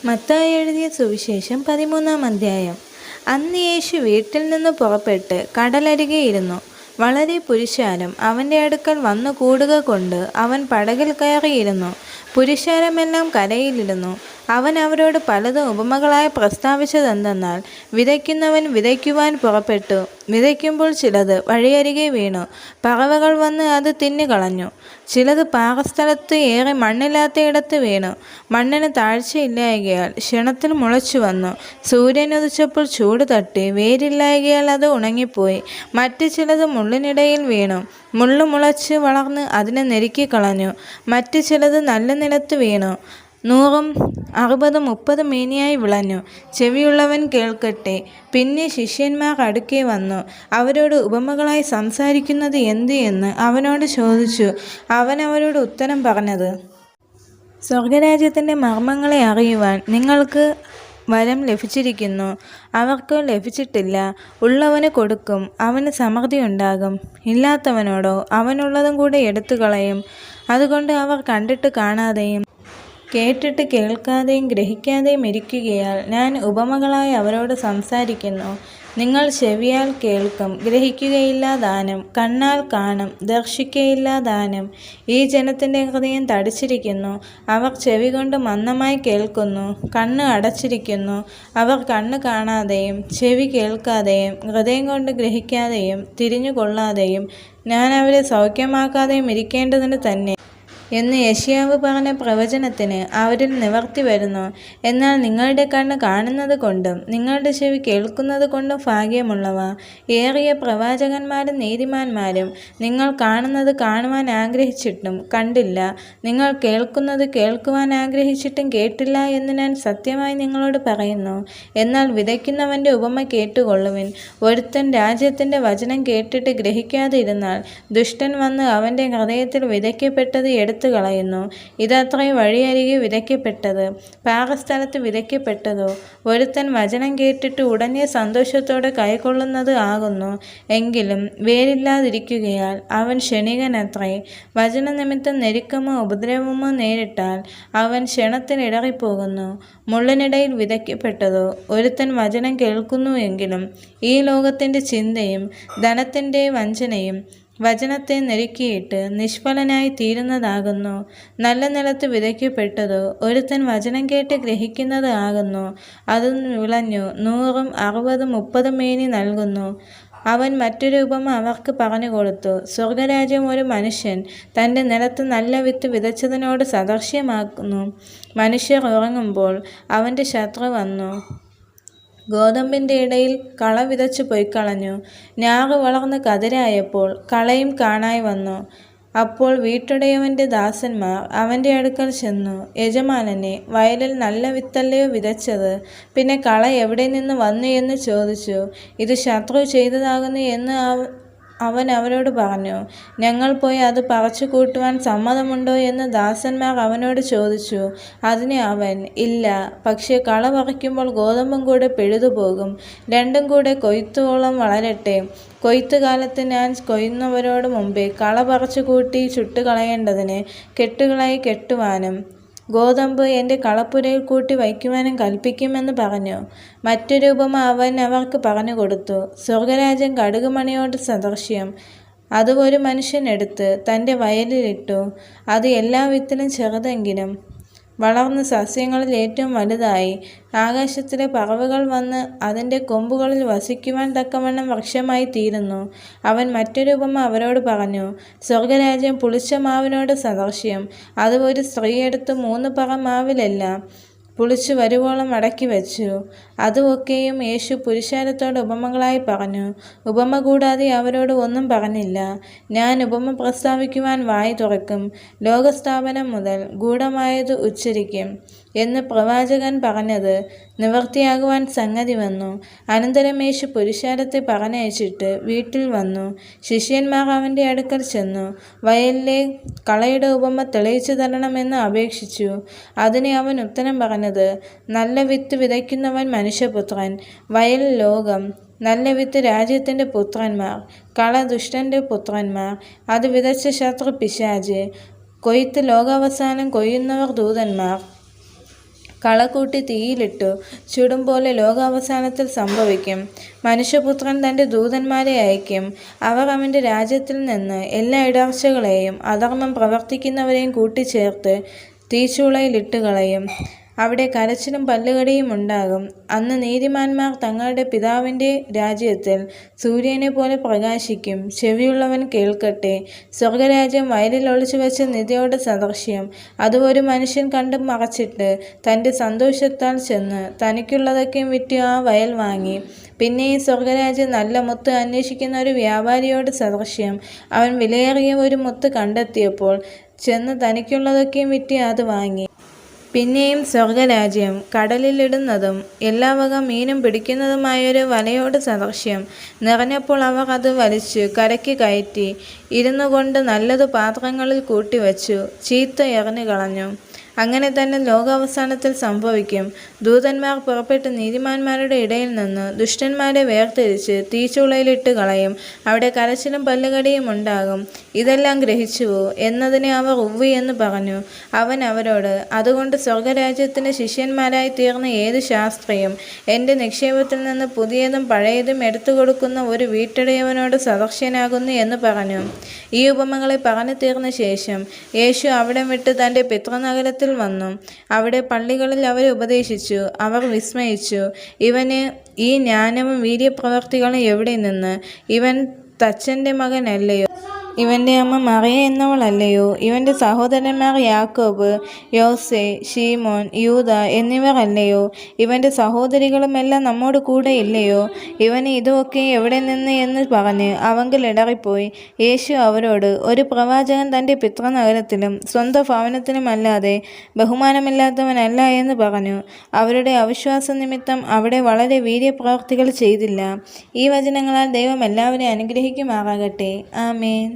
മത്തായി എഴുതിയ സുവിശേഷം 13-ാം അധ്യായം. അന്ന് യേശു വീട്ടിൽ നിന്ന് പുറപ്പെട്ട് കടലരികെ ഇരുന്നു. വളരെ പുരുഷാരം അവൻ്റെ അടുക്കൽ വന്നു കൂടുക കൊണ്ട് അവൻ പടകിൽ കയറിയിരുന്നു. പുരുഷാരമെല്ലാം കരയിലിരുന്നു. അവൻ അവരോട് പലതും ഉപമകളായി പ്രസ്താവിച്ചതെന്തെന്നാൽ, വിതയ്ക്കുന്നവൻ വിതയ്ക്കുവാൻ പുറപ്പെട്ടു. വിതയ്ക്കുമ്പോൾ ചിലത് വഴിയരികെ വീണു. പറവകൾ വന്ന് അത് തിന്നുകളഞ്ഞു. ചിലത് പാറസ്ഥലത്ത് ഏറെ മണ്ണില്ലാത്തയിടത്ത് വീണു. മണ്ണിന് താഴ്ചയില്ലായകയാൽ ക്ഷണത്തിൽ മുളച്ചു വന്നു. സൂര്യനുദിച്ചപ്പോൾ ചൂട് തട്ടി വേരില്ലായകയാൽ അത് ഉണങ്ങിപ്പോയി. മറ്റു ചിലത് മുള്ളിനിടയിൽ വീണു. മുള്ളു മുളച്ച് വളർന്ന് അതിനെ നെരുക്കിക്കളഞ്ഞു. മറ്റു ചിലത് നല്ല നിലത്ത് വീണു. 100, 60, 30 മേനിയായി വിളഞ്ഞു. ചെവിയുള്ളവൻ കേൾക്കട്ടെ. പിന്നെ ശിഷ്യന്മാർ അടുക്കെ വന്നു അവരോട് ഉപമകളായി സംസാരിക്കുന്നത് എന്ത് എന്ന് അവനോട് ചോദിച്ചു. അവൻ അവരോട് ഉത്തരം പറഞ്ഞത്, സ്വർഗരാജ്യത്തിൻ്റെ മർമ്മങ്ങളെ അറിയുവാൻ നിങ്ങൾക്ക് വരം ലഭിച്ചിരിക്കുന്നു. അവർക്ക് ലഭിച്ചിട്ടില്ല. ഉള്ളവന് കൊടുക്കും, അവന് സമൃദ്ധി ഉണ്ടാകും. ഇല്ലാത്തവനോടോ അവനുള്ളതും കൂടെ എടുത്തു കളയും. അതുകൊണ്ട് അവർ കണ്ടിട്ട് കാണാതെയും കേട്ടിട്ട് കേൾക്കാതെയും ഗ്രഹിക്കാതെയും ഇരിക്കുകയാൽ ഞാൻ ഉപമകളായി അവരോട് സംസാരിക്കുന്നു. നിങ്ങൾ ചെവിയാൽ കേൾക്കും, ഗ്രഹിക്കുകയില്ല താനും. കണ്ണാൽ കാണും, ദർശിക്കയില്ല താനും. ഈ ജനത്തിൻ്റെ ഹൃദയം തടിച്ചിരിക്കുന്നു. അവർ ചെവി കൊണ്ട് മന്ദമായി കേൾക്കുന്നു, കണ്ണ് അടച്ചിരിക്കുന്നു. അവർ കണ്ണ് കാണാതെയും ചെവി കേൾക്കാതെയും ഹൃദയം കൊണ്ട് ഗ്രഹിക്കാതെയും തിരിഞ്ഞുകൊള്ളാതെയും ഞാൻ അവരെ സൗഖ്യമാക്കാതെയും ഇരിക്കേണ്ടതിന് തന്നെ എന്ന് യെശയ്യാവ് പറഞ്ഞ പ്രവചനത്തിന് അവരിൽ നിവർത്തി വരുന്നു. എന്നാൽ നിങ്ങളുടെ കണ്ണ് കാണുന്നത് കൊണ്ടും നിങ്ങളുടെ ചെവി കേൾക്കുന്നത് കൊണ്ടും ഭാഗ്യമുള്ളവ. ഏറിയ പ്രവാചകന്മാരും നീതിമാന്മാരും നിങ്ങൾ കാണുന്നത് കാണുവാൻ ആഗ്രഹിച്ചിട്ടും കണ്ടില്ല, നിങ്ങൾ കേൾക്കുന്നത് കേൾക്കുവാൻ ആഗ്രഹിച്ചിട്ടും കേട്ടില്ല എന്ന് ഞാൻ സത്യമായി നിങ്ങളോട് പറയുന്നു. എന്നാൽ വിതയ്ക്കുന്നവൻ്റെ ഉപമ കേട്ടുകൊള്ളുവിൻ. ഒരുത്തൻ രാജ്യത്തിൻ്റെ വചനം കേട്ടിട്ട് ഗ്രഹിക്കാതെ ഇരുന്നാൽ ദുഷ്ടൻ വന്ന് അവൻ്റെ ഹൃദയത്തിൽ വിതയ്ക്കപ്പെട്ടത് എടുത്തു കളയുന്നു. ഇതത്രയും വഴിയരികെ വിതയ്ക്കപ്പെട്ടത്. പാറസ്ഥലത്ത് വിതയ്ക്കപ്പെട്ടതോ ഒരുത്തൻ വചനം കേട്ടിട്ട് ഉടനെ സന്തോഷത്തോടെ കൈക്കൊള്ളുന്നത് ആകുന്നു. എങ്കിലും വേരില്ലാതിരിക്കുകയാൽ അവൻ ക്ഷണികനത്രേ. വചനനിമിത്തം ഞെരുക്കമോ ഉപദ്രവമോ നേരിട്ടാൽ അവൻ ക്ഷണത്തിൽ ഇടറിപ്പോകുന്നു. മുള്ളിനിടയിൽ വിതയ്ക്കപ്പെട്ടതോ ഒരുത്തൻ വചനം കേൾക്കുന്നു എങ്കിലും ഈ ലോകത്തിൻ്റെ ചിന്തയും ധനത്തിൻ്റെ വഞ്ചനയും വചനത്തെ ഞെരുക്കിയിട്ട് നിഷ്ഫലനായി തീരുന്നതാകുന്നു. നല്ല നിലത്ത് വിതയ്ക്കപ്പെട്ടതോ ഒരുത്തൻ വചനം കേട്ട് ഗ്രഹിക്കുന്നത് ആകുന്നു. അത് വിളഞ്ഞു 100, 60, 30 മേനി നൽകുന്നു. അവൻ മറ്റൊരു ഉപമ അവർക്ക് പറഞ്ഞു കൊടുത്തു. സ്വർഗരാജ്യം ഒരു മനുഷ്യൻ തൻ്റെ നിലത്ത് നല്ല വിത്ത് വിതച്ചതിനോട് സദൃശ്യമാക്കുന്നു. മനുഷ്യർ ഉറങ്ങുമ്പോൾ അവൻ്റെ ശത്രു വന്നു ഗോതമ്പിൻ്റെ ഇടയിൽ കള വിതച്ചു പൊയ്ക്കളഞ്ഞു. ഞാറ് വളർന്ന് കതിരായപ്പോൾ കളയും കാണായി വന്നു. അപ്പോൾ വീട്ടുടയവൻ്റെ ദാസന്മാർ അവൻ്റെ അടുക്കൽ ചെന്നു, യജമാനനെ, വയലിൽ നല്ല വിത്തല്ലയോ വിതച്ചത്? പിന്നെ കള എവിടെ നിന്ന് വന്നു എന്ന് ചോദിച്ചു. ഇത് ശത്രു ചെയ്തതാകുന്നു എന്ന് അവൻ അവരോട് പറഞ്ഞു. ഞങ്ങൾ പോയി അത് പറിച്ചു കൂട്ടുവാൻ സമ്മതമുണ്ടോ എന്ന് ദാസന്മാർ അവനോട് ചോദിച്ചു. അതിന് അവൻ, ഇല്ല, പക്ഷേ കള പറിക്കുമ്പോൾ ഗോതമ്പും കൂടെ പിഴുതുപോകും. രണ്ടും കൂടെ കൊയ്ത്തോളം വളരട്ടെ. കൊയ്ത്തുകാലത്ത് ഞാൻ കൊയ്യുന്നവരോട് മുമ്പേ കള പറിച്ചു കൂട്ടി ചുട്ടുകളയേണ്ടതിന് കെട്ടുകളായി കെട്ടുവാനും ഗോതമ്പ് എൻ്റെ കളപ്പുരയിൽ കൂട്ടി വയ്ക്കുവാനും കൽപ്പിക്കുമെന്ന് പറഞ്ഞു. മറ്റൊരു ഉപമ അവൻ അവർക്ക് പറഞ്ഞു കൊടുത്തു. സ്വർഗരാജ്യം കടുകുമണിയോട് സദൃശ്യം. അത് ഒരു മനുഷ്യൻ എടുത്ത് തൻ്റെ വയലിലിട്ടു. അത് എല്ലാ വിത്തിലും ചെറുതെങ്കിലും വളർന്ന് സസ്യങ്ങളിൽ ഏറ്റവും വലുതായി. ആകാശത്തിലെ പറവകൾ വന്ന് അതിൻ്റെ കൊമ്പുകളിൽ വസിക്കുവാൻ തക്കവണ്ണം വൃക്ഷമായി തീരുന്നു. അവൻ മറ്റൊരു ഉപമ അവരോട് പറഞ്ഞു. സ്വർഗരാജ്യം പുളിച്ച മാവിനോട് സദൃശ്യം. അത് ഒരു സ്ത്രീ എടുത്ത് 3 പറ മാവിലെല്ലാം പുളിച്ചു വരുവോളം അടക്കി വെച്ചു. അതുമൊക്കെയും യേശു പുരുഷാരത്തോട് ഉപമകളായി പറഞ്ഞു. ഉപമ കൂടാതെ അവരോട് ഒന്നും പറഞ്ഞില്ല. ഞാൻ ഉപമ പ്രസ്താവിക്കുവാൻ വായി തുറക്കും, ലോകസ്ഥാപനം മുതൽ ഗൂഢമായത് ഉച്ചരിക്കും എന്ന് പ്രവാചകൻ പറഞ്ഞത് നിവൃത്തിയാകുവാൻ സംഗതി വന്നു. അനന്തരം യേശു പുരുഷാരത്തെ പറഞ്ഞയച്ചിട്ട് വീട്ടിൽ വന്നു. ശിഷ്യന്മാർ അവൻ്റെ അടുക്കൽ ചെന്നു വയലിലെ കളയുടെ ഉപമ തെളിയിച്ചു തരണമെന്ന് അപേക്ഷിച്ചു. അതിന് അവൻ ഉത്തരം പറഞ്ഞത്, നല്ല വിത്ത് വിതയ്ക്കുന്നവൻ മനുഷ്യപുത്രൻ, വയൽ ലോകം. നല്ല വിത്ത് രാജ്യത്തിൻ്റെ പുത്രന്മാർ, കള ദുഷ്ടൻ്റെ പുത്രന്മാർ. അത് വിതച്ച ശത്രു പിശാച്. കൊയ്ത്ത് ലോകാവസാനം കൊയ്യുന്നവർ ദൂതന്മാർ. കളകൂട്ടി തീയിലിട്ടു ചുടും പോലെ ലോകാവസാനത്തിൽ സംഭവിക്കും. മനുഷ്യപുത്രൻ തൻ്റെ ദൂതന്മാരെ അയക്കും. അവർ അവൻ്റെ രാജ്യത്തിൽ നിന്ന് എല്ലാ ഇടർച്ചകളെയും അധർമ്മം പ്രവർത്തിക്കുന്നവരെയും കൂട്ടിച്ചേർത്ത് തീച്ചൂളയിലിട്ട് കളയും. അവിടെ കരച്ചിലും പല്ലുകടിയും ഉണ്ടാകും. അന്ന് നീതിമാന്മാർ തങ്ങളുടെ പിതാവിൻ്റെ രാജ്യത്തിൽ സൂര്യനെ പോലെ പ്രകാശിക്കും. ചെവിയുള്ളവൻ കേൾക്കട്ടെ. സ്വർഗരാജ്യം വയലിൽ ഒളിച്ചു വെച്ച നിധിയോട് സദൃശ്യം. അത് ഒരു മനുഷ്യൻ കണ്ട് മറച്ചിട്ട് തൻ്റെ സന്തോഷത്താൽ ചെന്ന് തനിക്കുള്ളതൊക്കെയും വിറ്റ് ആ വയൽ വാങ്ങി. പിന്നെയും സ്വർഗരാജ്യം നല്ല മുത്ത് അന്വേഷിക്കുന്ന ഒരു വ്യാപാരിയോട് സദൃശ്യം. അവൻ വിലയേറിയ ഒരു മുത്ത് കണ്ടെത്തിയപ്പോൾ ചെന്ന് തനിക്കുള്ളതൊക്കെയും വിറ്റ് അത് വാങ്ങി. പിന്നെയും സ്വർഗരാജ്യം കടലിലിടുന്നതും എല്ലാ വക മീനും പിടിക്കുന്നതുമായൊരു വലയോട് സദൃശ്യം. നിറഞ്ഞപ്പോൾ അവർ അത് വലിച്ചു കരയ്ക്ക് കയറ്റി ഇരുന്നു കൊണ്ട് നല്ലത് പാത്രങ്ങളിൽ കൂട്ടിവച്ചു, ചീത്ത എറിഞ്ഞു കളഞ്ഞു. അങ്ങനെ തന്നെ ലോകാവസാനത്തിൽ സംഭവിക്കും. ദൂതന്മാർ പുറപ്പെട്ട് നീതിമാന്മാരുടെ ഇടയിൽ നിന്ന് ദുഷ്ടന്മാരെ വേർതിരിച്ച് തീച്ചൂളയിലിട്ട് കളയും. അവിടെ കരച്ചിലും പല്ലുകടിയും ഉണ്ടാകും. ഇതെല്ലാം ഗ്രഹിച്ചുവോ എന്നതിനെ അവർ ഉവ്വ് എന്ന് പറഞ്ഞു. അവൻ അവരോട്, അതുകൊണ്ട് സ്വർഗരാജ്യത്തിന് ശിഷ്യന്മാരായി തീർന്ന ഏത് ശാസ്ത്രിയും എൻ്റെ നിക്ഷേപത്തിൽ നിന്ന് പുതിയതും പഴയതും എടുത്തു കൊടുക്കുന്ന ഒരു വീട്ടുടയവനോട് സദൃശ്യനാകുന്നു എന്ന് പറഞ്ഞു. ഈ ഉപമകളെ പറഞ്ഞു തീർന്ന ശേഷം യേശു അവിടം വിട്ട് തൻ്റെ പിതൃനഗരത്തിൽ വന്നു. അവിടെ പള്ളികളിൽ അവരെ ഉപദേശിച്ചു. അവർ വിസ്മയിച്ചു, ഇവന് ഈ ജ്ഞാനവും വീര്യപ്രവർത്തികളും എവിടെ നിന്ന്? ഇവൻ തച്ചൻ്റെ മകനല്ലയോ? ഇവൻ്റെ അമ്മ മറിയ എന്നവളല്ലയോ? ഇവൻ്റെ സഹോദരന്മാർ യാക്കോബ്, യോസെ, ശീമോൻ, യൂദ എന്നിവർ അല്ലയോ? ഇവൻ്റെ സഹോദരികളുമെല്ലാം നമ്മോട് കൂടെ ഇല്ലയോ? ഇവന് ഇതൊക്കെ എവിടെ നിന്ന് എന്ന് പറഞ്ഞ് അവങ്കിൽ ഇടറിപ്പോയി. യേശു അവരോട്, ഒരു പ്രവാചകൻ തൻ്റെ പിതൃനഗരത്തിലും സ്വന്തം ഭവനത്തിലുമല്ലാതെ ബഹുമാനമില്ലാത്തവനല്ല എന്ന് പറഞ്ഞു. അവരുടെ അവിശ്വാസ നിമിത്തം അവിടെ വളരെ വീര്യപ്രവർത്തികൾ ചെയ്തില്ല. ഈ വചനങ്ങളാൽ ദൈവം എല്ലാവരെയും അനുഗ്രഹിക്കുമാറാകട്ടെ. ആമേൻ.